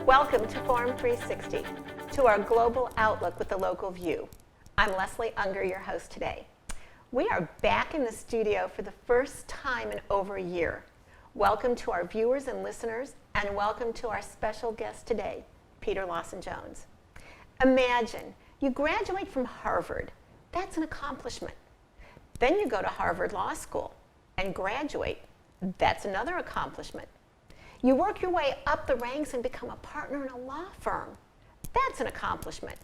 Welcome to Forum 360, to our global outlook with the local view. I'm Leslie Ungar, your host today. We are back in the studio for the first time in over a year. Welcome to our viewers and listeners, and welcome to our special guest today, Peter Lawson Jones. Imagine you graduate from Harvard. That's an accomplishment. Then you go to Harvard Law School and graduate. That's another accomplishment. You work your way up the ranks and become a partner in a law firm. That's an accomplishment.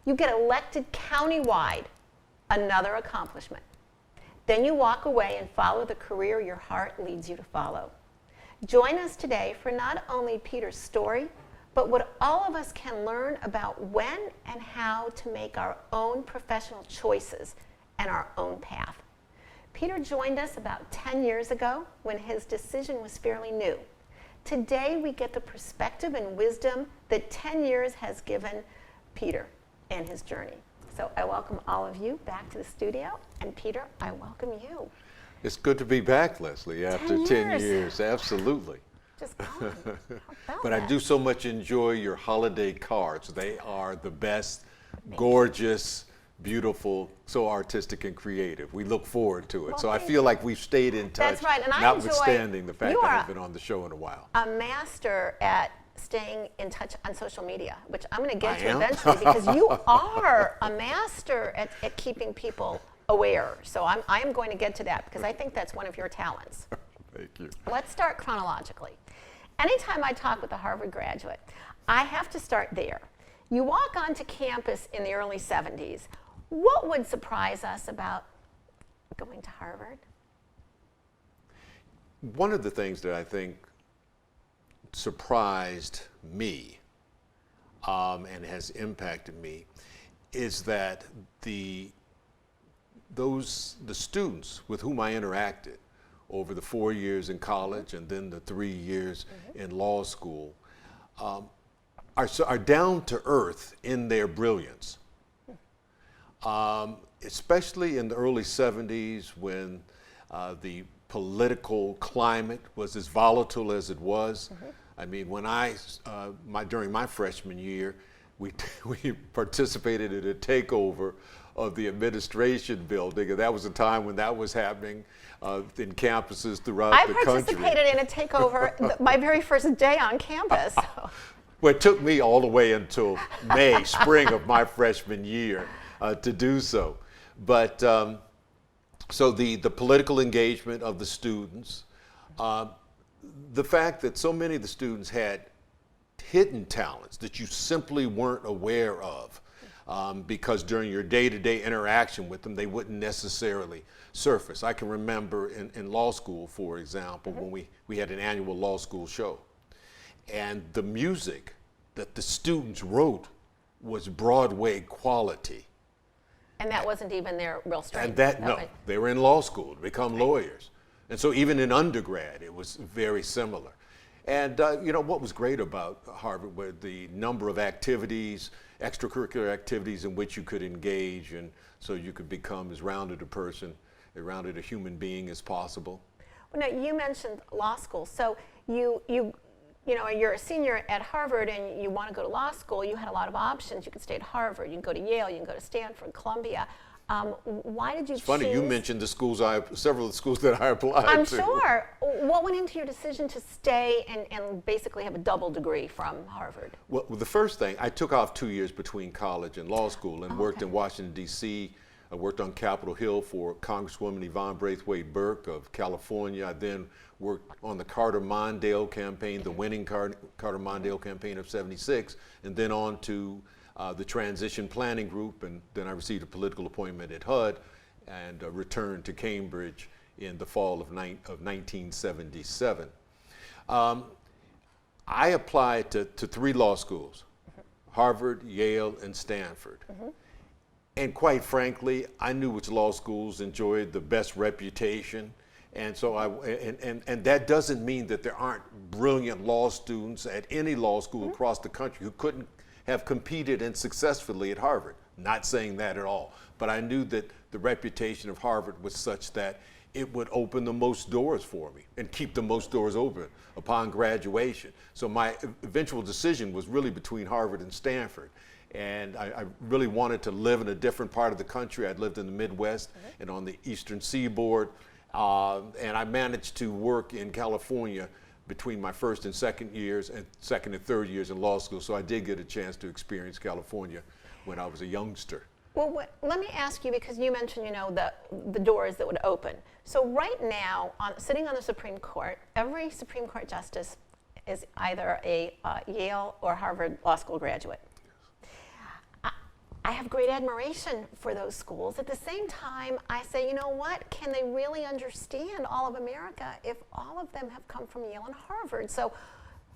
You get elected countywide. Another accomplishment. Then you walk away and follow the career your heart leads you to follow. Join us today for not only Peter's story, but what all of us can learn about when and how to make our own professional choices and our own path. Peter joined us about 10 years ago when his decision was fairly new. Today, we get the perspective and wisdom that 10 years has given Peter and his journey. So I welcome all of you back to the studio. And Peter, I welcome you. It's good to be back, Leslie, after 10 years. Absolutely. Just gone. But I do so much enjoy your holiday cards. They are the best, gorgeous, beautiful, so artistic and creative. We look forward to it. Well, so I feel like we've stayed in touch, that's right. And notwithstanding the fact that I haven't been on the show in a while. A master at staying in touch on social media, which I'm going to get to eventually, because you are a master at keeping people aware. So I'm going to get to that, because I think that's one of your talents. Thank you. Let's start chronologically. Anytime I talk with a Harvard graduate, I have to start there. You walk onto campus in the early 70s. What would surprise us about going to Harvard? One of the things that I think surprised me and has impacted me is that the students with whom I interacted over the 4 years in college and then the 3 years in law school are down to earth in their brilliance. Especially in the early 70s when the political climate was as volatile as it was. I mean, when during my freshman year, we participated in a takeover of the administration building, and that was a time when that was happening in campuses throughout the country. I participated in a takeover my very first day on campus. Well, it took me all the way until spring of my freshman year to do so. But so the political engagement of the students, the fact that so many of the students had hidden talents that you simply weren't aware of, because during your day-to-day interaction with them, they wouldn't necessarily surface. I can remember in law school, for example, when we had an annual law school show, and the music that the students wrote was Broadway quality. And that wasn't even their real strength. And they were in law school to become lawyers. And so even in undergrad, it was very similar. And what was great about Harvard were the number of activities, extracurricular activities in which you could engage, and so you could become as rounded a person, as rounded a human being as possible. Well, now, you mentioned law school. So you're a senior at Harvard and you want to go to law school. You had a lot of options. You could stay at Harvard. You can go to Yale. You can go to Stanford, Columbia. Why did you choose? It's funny, you mentioned several of the schools that I applied to. I'm sure. What went into your decision to stay and basically have a double degree from Harvard? Well, the first thing, I took off 2 years between college and law school and worked in Washington, D.C. I worked on Capitol Hill for Congresswoman Yvonne Braithwaite Burke of California. I then worked on the Carter-Mondale campaign, the winning Carter-Mondale campaign of '76, and then on to the Transition Planning Group, and then I received a political appointment at HUD and returned to Cambridge in the fall of 1977. I applied to 3 law schools, Harvard, Yale, and Stanford. And quite frankly, I knew which law schools enjoyed the best reputation. And so and that doesn't mean that there aren't brilliant law students at any law school across the country who couldn't have competed and successfully at Harvard. Not saying that at all. But I knew that the reputation of Harvard was such that it would open the most doors for me and keep the most doors open upon graduation. So my eventual decision was really between Harvard and Stanford. And I really wanted to live in a different part of the country. I'd lived in the Midwest and on the Eastern Seaboard. And I managed to work in California between my first and second years and second and third years in law school. So I did get a chance to experience California when I was a youngster. Well, let me ask you, because you mentioned, the doors that would open. So right now, sitting on the Supreme Court, every Supreme Court justice is either a Yale or Harvard Law School graduate. I have great admiration for those schools. At the same time, I say, you know what? Can they really understand all of America if all of them have come from Yale and Harvard? So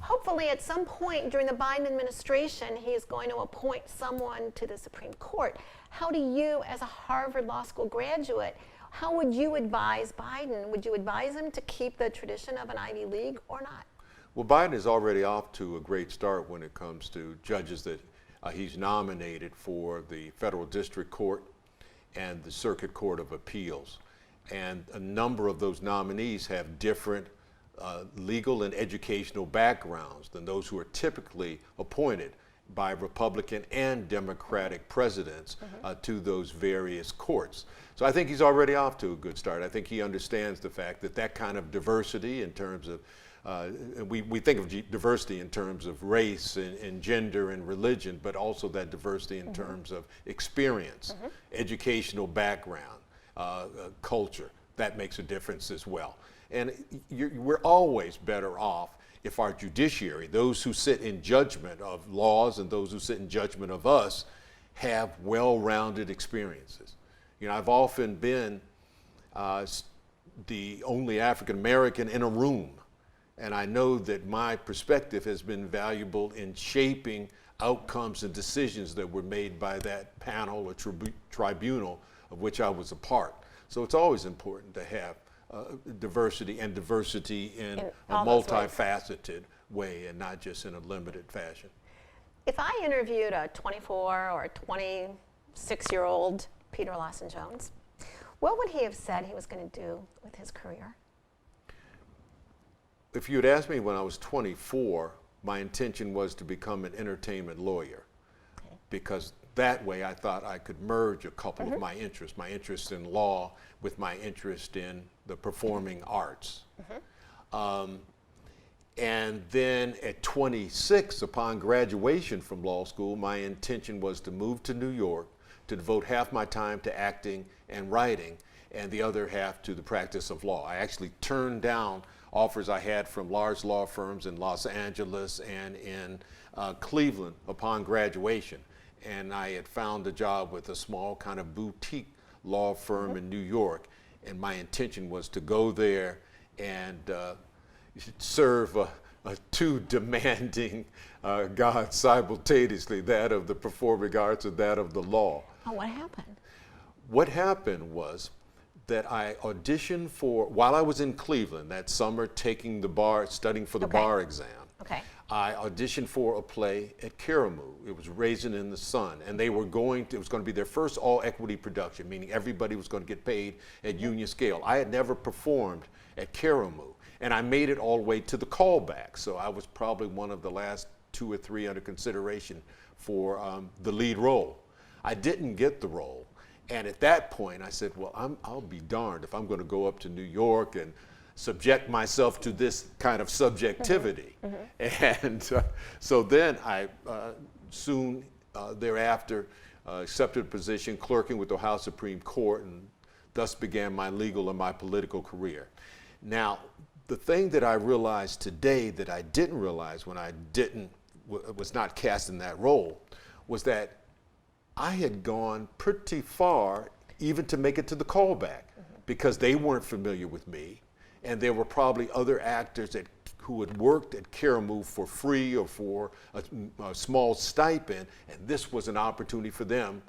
hopefully at some point during the Biden administration, he is going to appoint someone to the Supreme Court. How do you, as a Harvard Law School graduate, how would you advise Biden? Would you advise him to keep the tradition of an Ivy League or not? Well, Biden is already off to a great start when it comes to judges that he's nominated for the Federal District Court and the Circuit Court of Appeals. And a number of those nominees have different legal and educational backgrounds than those who are typically appointed by Republican and Democratic presidents to those various courts. So I think he's already off to a good start. I think he understands the fact that that kind of diversity in terms of we think of diversity in terms of race and gender and religion, but also that diversity in terms of experience, educational background, culture. That makes a difference as well. And we're always better off if our judiciary, those who sit in judgment of laws and those who sit in judgment of us, have well-rounded experiences. I've often been the only African American in a room. And I know that my perspective has been valuable in shaping outcomes and decisions that were made by that panel or tribunal of which I was a part. So it's always important to have diversity in a multifaceted way and not just in a limited fashion. If I interviewed a 24 or a 26-year-old Peter Lawson Jones, what would he have said he was going to do with his career? If you had asked me when I was 24, my intention was to become an entertainment lawyer, because that way I thought I could merge a couple of my interest in law with my interest in the performing arts. And then at 26, upon graduation from law school, my intention was to move to New York, to devote half my time to acting and writing and the other half to the practice of law. I actually turned down offers I had from large law firms in Los Angeles and in Cleveland upon graduation. And I had found a job with a small kind of boutique law firm in New York. And my intention was to go there and serve a too demanding God simultaneously, that of the performing arts and that of the law. Oh, what happened? What happened was that I auditioned while I was in Cleveland that summer, taking the bar, studying for the bar exam. I auditioned for a play at Karamu. It was Raisin in the Sun, and it was going to be their first all-equity production, meaning everybody was going to get paid at union scale. I had never performed at Karamu, and I made it all the way to the callback, so I was probably one of the last 2 or 3 under consideration for the lead role. I didn't get the role, and at that point I said, well, I'll be darned if I'm going to go up to New York and subject myself to this kind of subjectivity. And so then I soon thereafter accepted a position clerking with the Ohio Supreme Court, and thus began my legal and my political career. Now, the thing that I realized today that I didn't realize when I was not cast in that role was that I had gone pretty far even to make it to the callback, because they weren't familiar with me. And there were probably other actors who had worked at Karamu for free or for a small stipend, and this was an opportunity for them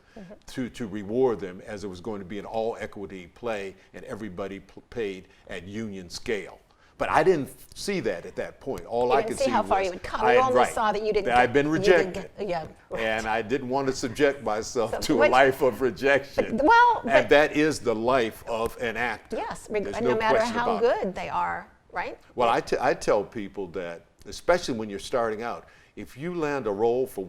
to reward them, as it was going to be an all-equity play and everybody paid at union scale. But I didn't see that at that point. All You I didn't could see see how far was you would come. You only saw that you didn't that I'd been you didn't rejected. yeah, right. And I didn't want to subject myself to a which- life of rejection. Well, and but- that is the life of an actor. Yes, There's no matter question how about it. good they are, right? Well, I tell people that, especially when you're starting out, if you land a role for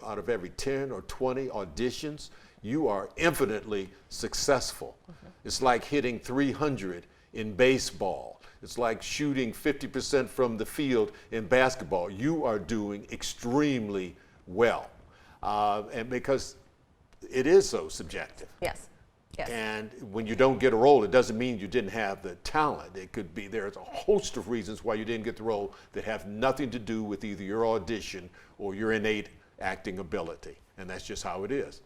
out of every 10 or 20 auditions, you are infinitely successful. It's like hitting 300 in baseball. It's like shooting 50% from the field in basketball. You are doing extremely well. And because it is so subjective. Yes. Yes. And when you don't get a role, it doesn't mean you didn't have the talent. It could be there's a host of reasons why you didn't get the role that have nothing to do with either your audition or your innate acting ability. And that's just how it is.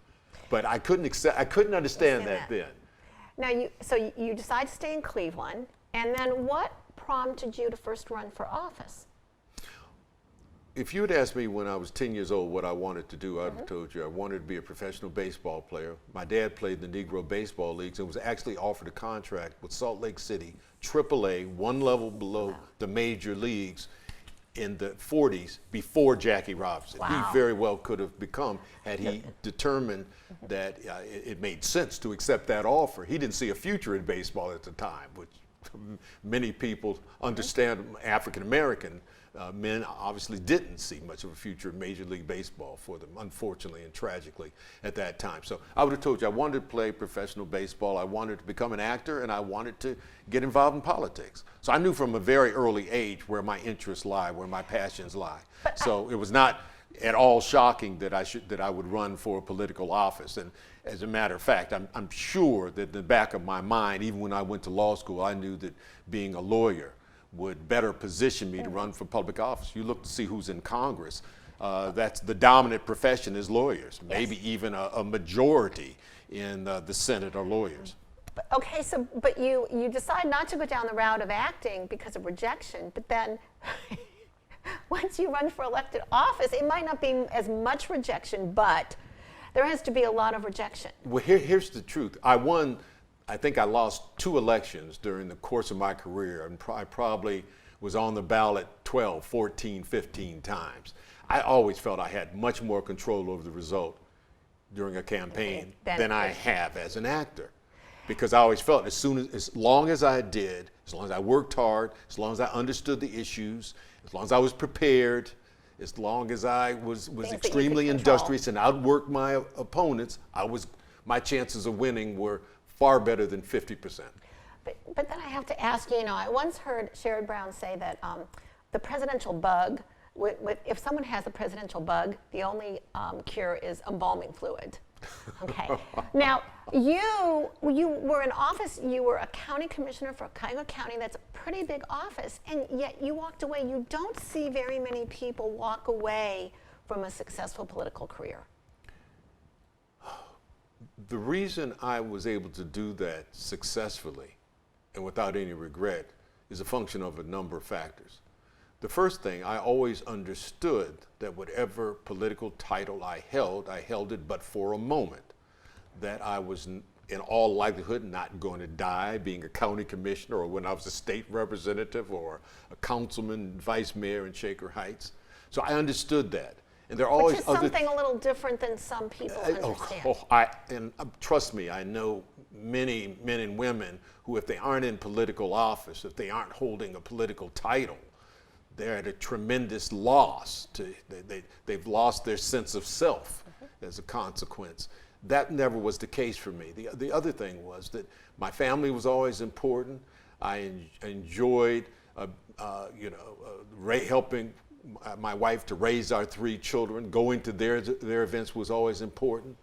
But I couldn't understand that then. Now, you decide to stay in Cleveland, and then what prompted you to first run for office? If you had asked me when I was 10 years old what I wanted to do, I'd have told you I wanted to be a professional baseball player. My dad played in the Negro Baseball Leagues and was actually offered a contract with Salt Lake City, AAA, one level below the major leagues in the 40s before Jackie Robinson. Wow. He very well could have become, had he determined that it made sense to accept that offer. He didn't see a future in baseball at the time, which many people understand. African American men obviously didn't see much of a future in Major League Baseball for them, unfortunately and tragically, at that time. So I would have told you I wanted to play professional baseball, I wanted to become an actor, and I wanted to get involved in politics. So I knew from a very early age where my interests lie, where my passions lie. So it was not at all shocking that I would run for a political office. And as a matter of fact, I'm sure that in the back of my mind, even when I went to law school, I knew that being a lawyer would better position me to run for public office. You look to see who's in Congress. That's the dominant profession is lawyers. Maybe even a majority in the Senate are lawyers. Okay, but you decide not to go down the route of acting because of rejection, but then once you run for elected office, it might not be as much rejection, but there has to be a lot of rejection. Well, here's the truth. I think I lost 2 elections during the course of my career, and I probably was on the ballot 12, 14, 15 times. I always felt I had much more control over the result during a campaign than I have as an actor. Because I always felt as long as I did, as long as I worked hard, as long as I understood the issues, as long as I was prepared, as long as I was extremely industrious and outworked my opponents, my chances of winning were far better than 50%. But then I have to ask you, I once heard Sherrod Brown say that the presidential bug, if someone has a presidential bug, the only cure is embalming fluid. Okay. Now, you were in office, you were a county commissioner for Cuyahoga County. That's a pretty big office, and yet you walked away. You don't see very many people walk away from a successful political career. The reason I was able to do that successfully and without any regret is a function of a number of factors. The first thing, I always understood that whatever political title I held it but for a moment. That I was in all likelihood not going to die being a county commissioner or when I was a state representative or a councilman, vice mayor in Shaker Heights. So I understood that. And there are always Which is something a little different than some people understand. Trust me, I know many men and women who, if they aren't in political office, if they aren't holding a political title, they're at a tremendous loss. They've lost their sense of self as a consequence. That never was the case for me. The other thing was that my family was always important. I enjoyed, helping my wife to raise our 3 children. Going to their events was always important.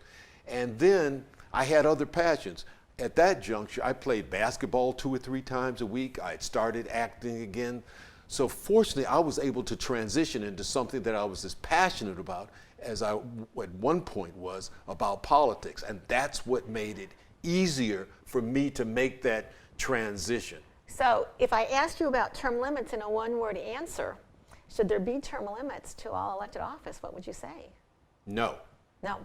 And then I had other passions. At that juncture, I played basketball 2 or 3 times a week. I had started acting again. So fortunately, I was able to transition into something that I was as passionate about as I at one point was about politics. And that's what made it easier for me to make that transition. So if I asked you about term limits in a one-word answer, should there be term limits to all elected office, what would you say? No. No.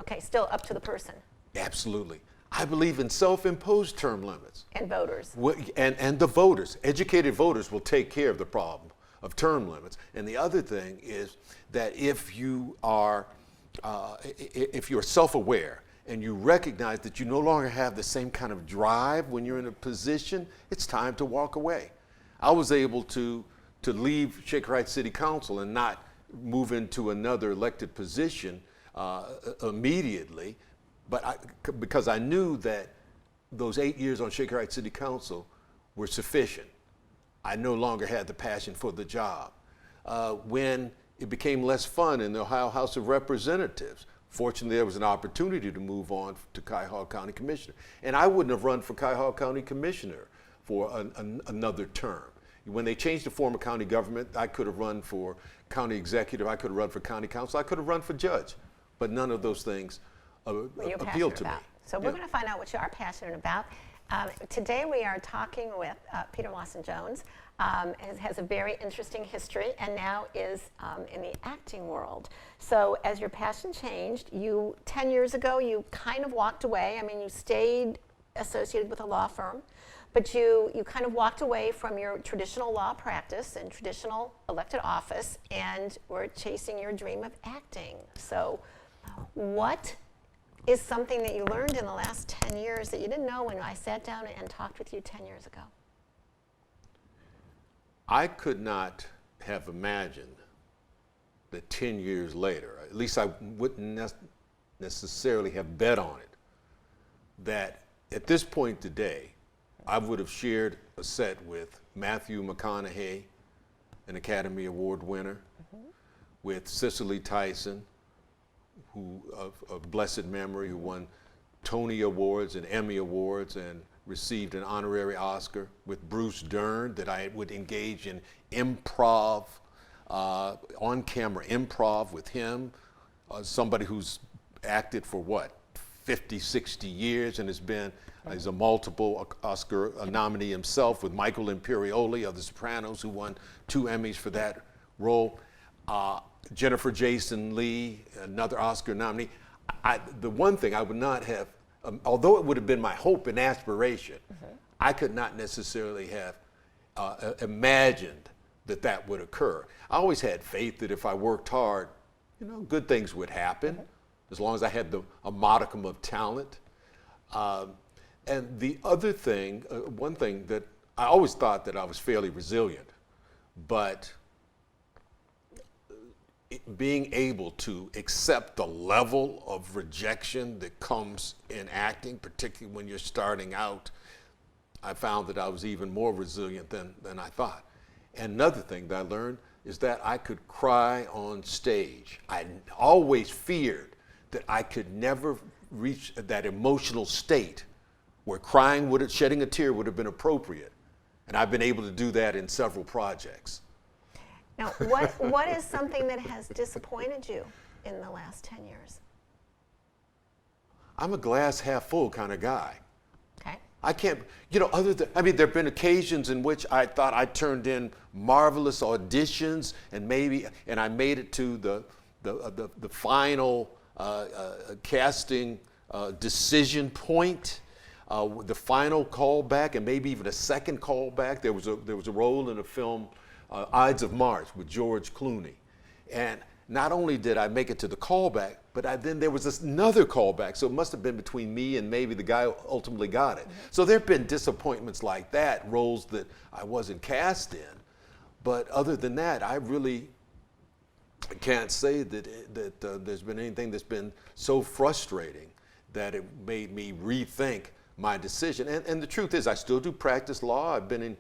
Okay, still up to the person. Absolutely. I believe in self-imposed term limits. And voters. And the voters, educated voters will take care of the problem of term limits. And the other thing is that if you are if you're self-aware and you recognize that you no longer have the same kind of drive when you're in a position, it's time to walk away. I was able to leave Shaker Heights City Council and not move into another elected position immediately, but because I knew that those 8 years on Shaker Heights City Council were sufficient. I no longer had the passion for the job. When it became less fun in the Ohio House of Representatives, fortunately there was an opportunity to move on to Cuyahoga County Commissioner. And I wouldn't have run for Cuyahoga County Commissioner for another term. When they changed the form of county government, I could have run for county executive, I could have run for county council, I could have run for judge, but none of those things appealed to me. So we're going to find out what you are passionate about. Today we are talking with Peter Lawson Jones, has a very interesting history and now is in the acting world. So as your passion changed, 10 years ago, you kind of walked away. I mean, you stayed associated with a law firm, but you kind of walked away from your traditional law practice and traditional elected office and were chasing your dream of acting. So what is something that you learned in the last 10 years that you didn't know when I sat down and talked with you 10 years ago? I could not have imagined that 10 years later, at least I wouldn't necessarily have bet on it, that at this point today, I would have shared a set with Matthew McConaughey, an Academy Award winner, with Cicely Tyson, who of blessed memory, who won Tony Awards and Emmy Awards and received an honorary Oscar, with Bruce Dern, that I would engage in improv, on-camera improv with him, somebody who's acted for 50, 60 years and has been, he's a multiple Oscar nominee himself, with Michael Imperioli of The Sopranos, who won 2 Emmys for that role. Jennifer Jason Leigh, another Oscar nominee. The one thing I would not have, although it would have been my hope and aspiration, I could not necessarily have imagined that would occur. I always had faith that if I worked hard, good things would happen, as long as I had a modicum of talent. And the other thing, one thing that I always thought that I was fairly resilient, but being able to accept the level of rejection that comes in acting, particularly when you're starting out, I found that I was even more resilient than I thought. And another thing that I learned is that I could cry on stage. I always feared that I could never reach that emotional state where shedding a tear would have been appropriate. And I've been able to do that in several projects. Now, what is something that has disappointed you in the last 10 years? I'm a glass half full kind of guy. Okay. I can't, there have been occasions in which I thought I turned in marvelous auditions and I made it to the final casting decision point, the final callback, and maybe even a second callback. There was a role in a film, Ides of March, with George Clooney. And not only did I make it to the callback, but then there was another callback. So it must have been between me and maybe the guy who ultimately got it. So there have been disappointments like that, roles that I wasn't cast in. But other than that, I really can't say that there's been anything that's been so frustrating that it made me rethink my decision. And the truth is, I still do practice law. I've been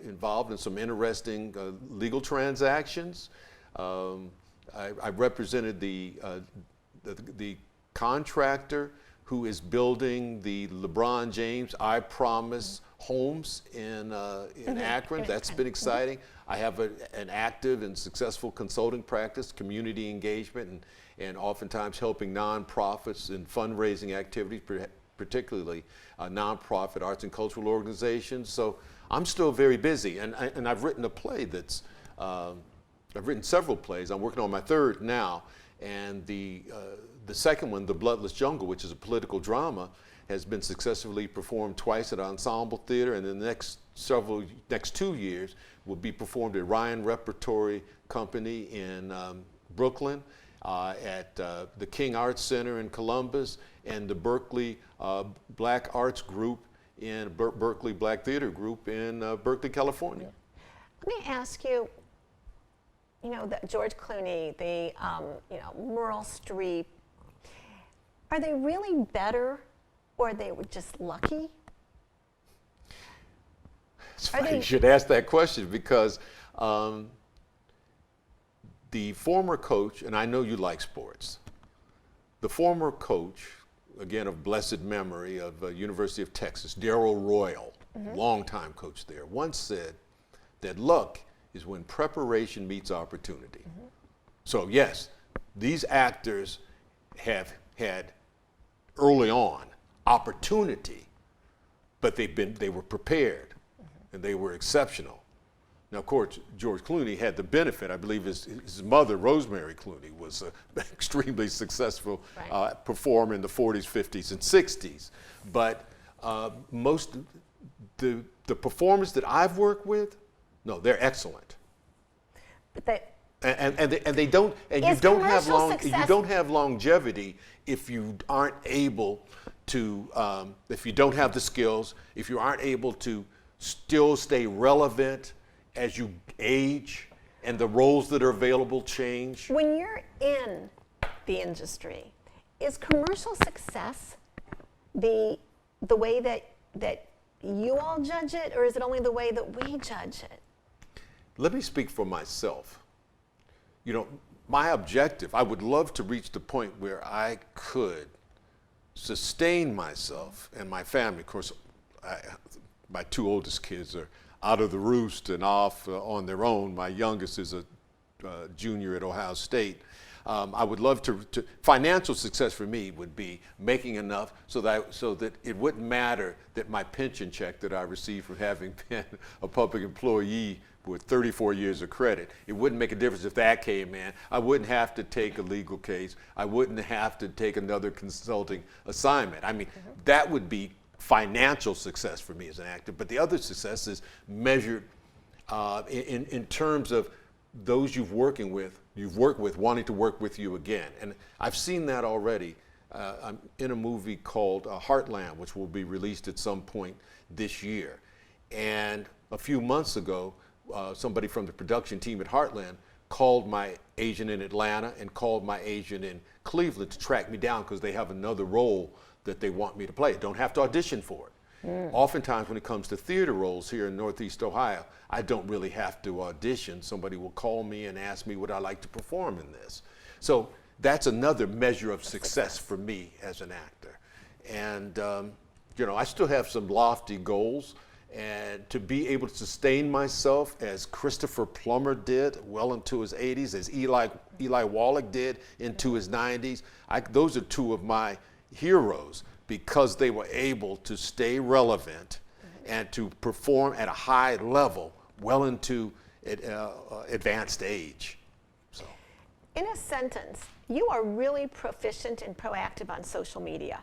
involved in some interesting legal transactions. I represented the contractor who is building the LeBron James I Promise homes in Akron. That's been exciting. I have an active and successful consulting practice, community engagement, and oftentimes helping nonprofits in fundraising activities, particularly nonprofit arts and cultural organizations. So I'm still very busy, and I've written a play I've written several plays. I'm working on my third now, and the second one, The Bloodless Jungle, which is a political drama, has been successfully performed twice at Ensemble Theater, and in the next 2 years will be performed at Ryan Repertory Company in Brooklyn, at the King Arts Center in Columbus, and the Berkeley Black Arts Group in Berkeley Black Theater Group in Berkeley, California. Let me ask you, you know, the George Clooney, the you know, Meryl Streep, are they really better, or they were just lucky? It's funny you should ask that question, because the former coach, and I know you like sports, the former coach, again of blessed memory, of University of Texas, Darrell Royal, longtime coach there, once said that luck is when preparation meets opportunity. So yes, these actors have had early on opportunity, but they were prepared, and they were exceptional. Now, of course, George Clooney had the benefit. I believe his mother, Rosemary Clooney, was an extremely successful performer in the 40s, 50s, and 60s. But most the performers that I've worked with, no, they're excellent. But they don't, and you don't have longevity if you aren't able to, if you don't have the skills, if you aren't able to still stay relevant as you age and the roles that are available change. when you're in the industry, is commercial success the way that you all judge it, or is it only the way that we judge it? Let me speak for myself. You know, my objective, I would love to reach the point where I could sustain myself and my family. Of course, my two oldest kids are out of the roost and off on their own. My youngest is a junior at Ohio State. I would love to financial success for me would be making enough so that it wouldn't matter that my pension check that I received from having been a public employee with 34 years of credit, it wouldn't make a difference if that came in. I wouldn't have to take a legal case. I wouldn't have to take another consulting assignment. I mean, that would be financial success for me as an actor. But the other success is measured in terms of those you've worked with wanting to work with you again. And I've seen that already. I'm in a movie called Heartland, which will be released at some point this year. And a few months ago, somebody from the production team at Heartland called my agent in Atlanta and called my agent in Cleveland to track me down because they have another role that they want me to play. Don't have to audition for it. Oftentimes when it comes to theater roles here in Northeast Ohio, I don't really have to audition. Somebody will call me and ask me would I like to perform in this. So that's another measure of success for me as an actor. And you know, I still have some lofty goals, and to be able to sustain myself as Christopher Plummer did well into his 80s, as Eli Wallach did into his 90s, those are two of my heroes, because they were able to stay relevant and to perform at a high level well into advanced age. So, In a sentence, you are really proficient and proactive on social media.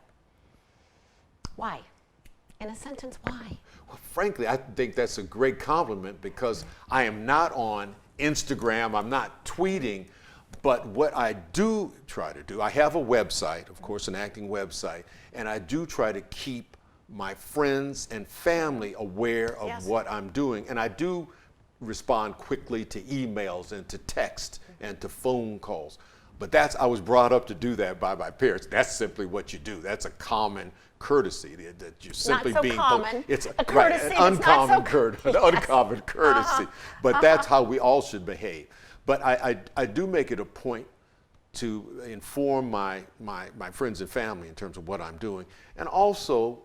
Why? In a sentence, why? well, frankly, I think that's a great compliment, because I am not on Instagram, I'm not tweeting. But what I do try to do, I have a website, of course, an acting website, and I do try to keep my friends and family aware of what I'm doing. And I do respond quickly to emails and to text and to phone calls. But I was brought up to do that by my parents. That's simply what you do. That's a common courtity that you're simply not so common. It's a courtesy, an uncommon courtesy. An uncommon courtesy. But that's how we all should behave. But I do make it a point to inform my friends and family in terms of what I'm doing. And also,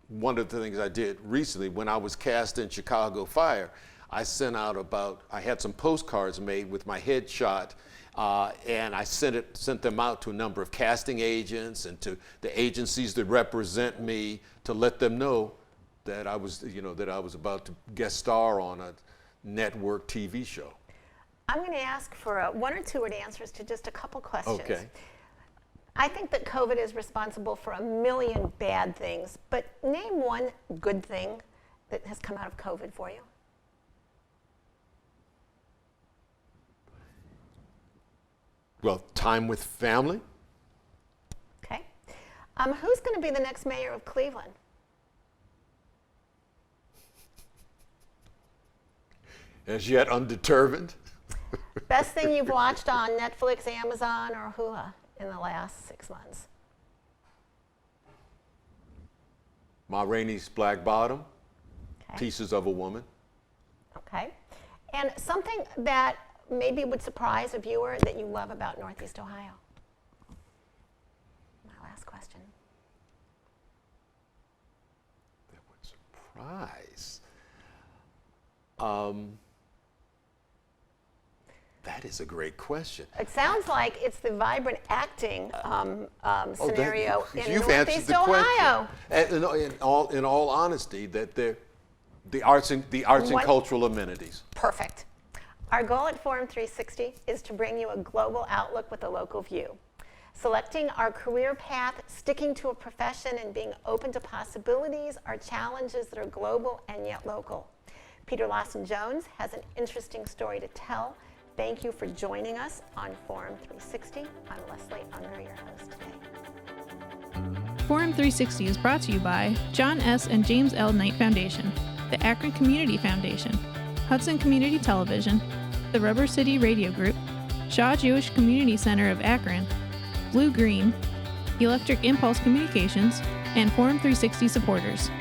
one of the things I did recently when I was cast in Chicago Fire, I had some postcards made with my headshot, and I sent them out to a number of casting agents and to the agencies that represent me to let them know that I was about to guest star on a network TV show. I'm going to ask for one or two word answers to just a couple questions. Okay. I think that COVID is responsible for a million bad things, but name one good thing that has come out of COVID for you. Well, time with family. Okay. Who's going to be the next mayor of Cleveland? As yet undetermined. Best thing you've watched on Netflix, Amazon, or Hulu in the last 6 months? Ma Rainey's Black Bottom, Okay. Pieces of a Woman. Okay. And something that maybe would surprise a viewer that you love about Northeast Ohio? My last question. That would surprise. That is a great question. It sounds like it's the vibrant acting scenario in You've answered Northeast the Ohio. question. And in all honesty, that the arts and What? cultural amenities. Perfect. Our goal at Forum 360 is to bring you a global outlook with a local view. Selecting our career path, sticking to a profession, and being open to possibilities are challenges that are global and yet local. Peter Lawson Jones has an interesting story to tell. Thank you for joining us on Forum 360. I'm Leslie Unger, your host today. Forum 360 is brought to you by John S. and James L. Knight Foundation, the Akron Community Foundation, Hudson Community Television, the Rubber City Radio Group, Shaw Jewish Community Center of Akron, Blue Green, Electric Impulse Communications, and Forum 360 supporters.